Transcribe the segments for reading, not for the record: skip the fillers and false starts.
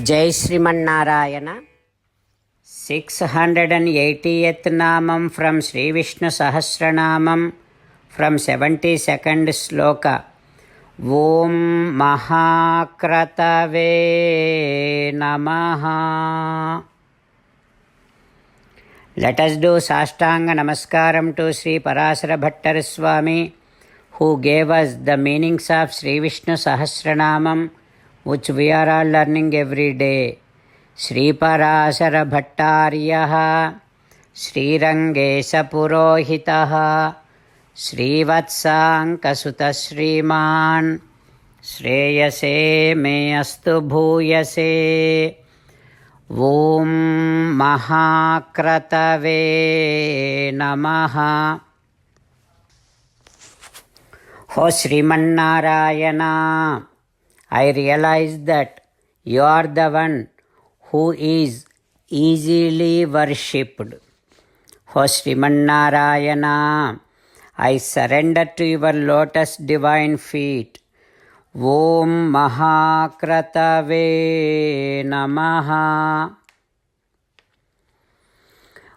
జై శ్రీమన్నారాయణ. 680th నామం from Sri Vishnu Sahasranamam from 72nd shloka. ఓం మహాక్రతవే నమః. Let us do Sashtanga Namaskaram to Sri Parasara Bhattar Swami, who gave us the meanings of Sri Vishnu Sahasranamam, which we are all learning every day. Sri Parasara Bhattaryah Sri Rangesa Purohitah Sri Vatsankasuta Sriman Shreyase me astu bhuyase. ఓం మహాక్రతవే నమః. ఓ Srimannarayana, I realize that you are the one who is easily worshipped. O Srimannarayana, I surrender to your lotus divine feet. Om Mahakratave Namaha.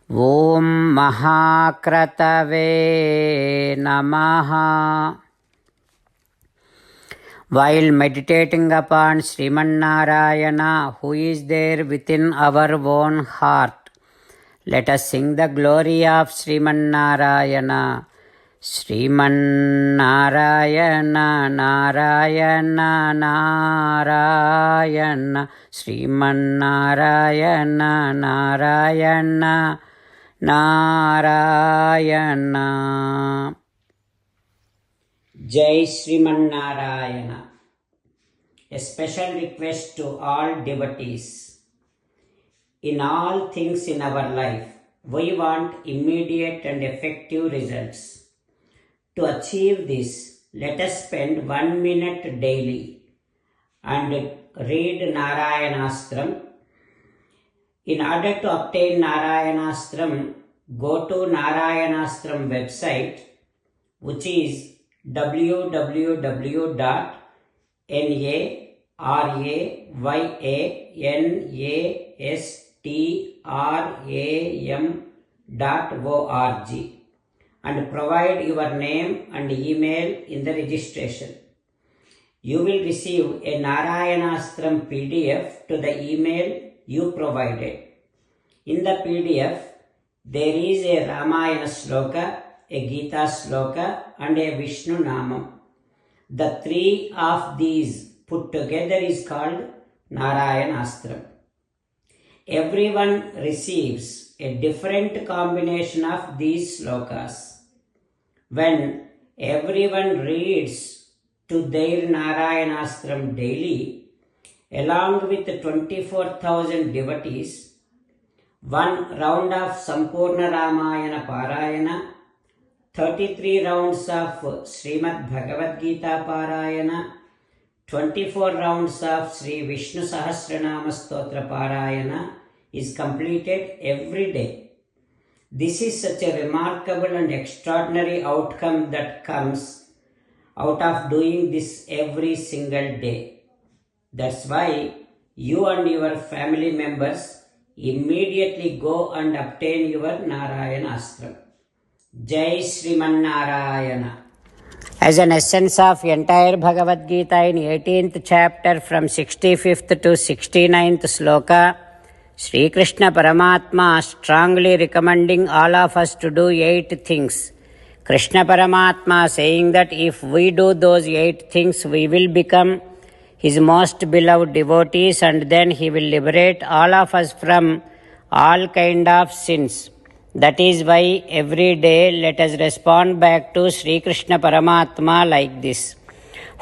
Om Mahakratave Namaha. While meditating upon Srimannarayana, who is there within our own heart, let us sing the glory of Srimannarayana. Srimannarayana Narayana Narayana Srimannarayana Narayana Narayana. Jai Srimannarayana. A special request to all devotees. In all things in our life, we want immediate and effective results. To achieve this, let us spend 1 minute daily and read Narayanastram. In order to obtain Narayanastram, go to Narayanastram website, which is www.narayanastram.org, and provide your name and email in the registration. You will receive a Narayanastram PDF to the email you provided. In the PDF, there is a Ramayana Sloka, a Gita Sloka, and a Vishnu Namam. The three of these put together is called Narayanastram. Everyone receives a different combination of these slokas. When everyone reads to their Narayanastram daily, along with 24,000 devotees, 1 round of Sampurna Ramayana Parayana, 33 rounds of Srimad Bhagavad Gita Parayana, 24 rounds of Sri Vishnu Sahasranama Stotra Parayana is completed every day. This is such a remarkable and extraordinary outcome that comes out of doing this every single day. That's why you and your family members immediately go and obtain your Narayanastram. Jai Srimannarayana. As an essence of entire Bhagavad Gita in 18th chapter from 65th to 69th sloka, Sri Krishna Paramatma strongly recommending all of us to do 8 things. Krishna Paramatma saying that if we do those 8 things, we will become his most beloved devotees, and then he will liberate all of us from all kind of sins. That is why every day let us respond back to Sri Krishna Paramatma like this.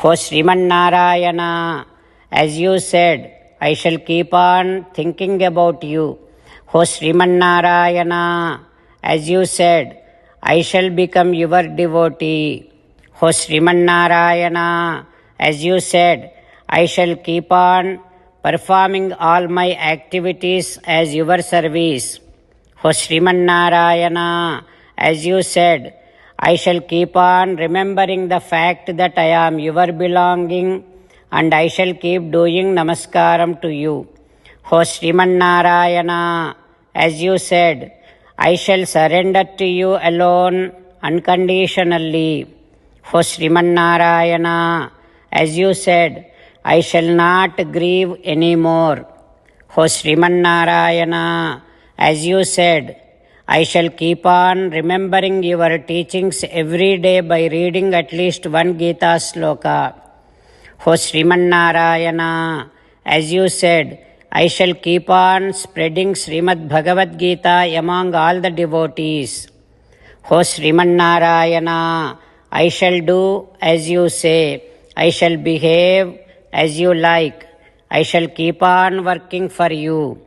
O Srimannarayana, as you said, I shall keep on thinking about you. O Srimannarayana, as you said, I shall become your devotee. O Srimannarayana, as you said, I shall keep on performing all my activities as your service. O Srimannarayana, as you said, I shall keep on remembering the fact that I am your belonging, and I shall keep doing namaskaram to you. O Srimannarayana, as you said, I shall surrender to you alone unconditionally. O Srimannarayana, as you said, I shall not grieve anymore. O Srimannarayana, as you said, I shall keep on remembering your teachings every day by reading at least one Gita sloka. O Srimannarayana, as you said, I shall keep on spreading Srimad Bhagavad Gita among all the devotees. O Srimannarayana, I shall do as you say. I shall behave as you like. I shall keep on working for you.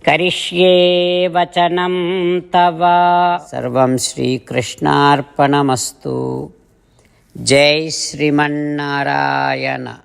Karishye vachanam tava. Sarvam Shri Krishnarpanamastu. Jai Srimannarayana.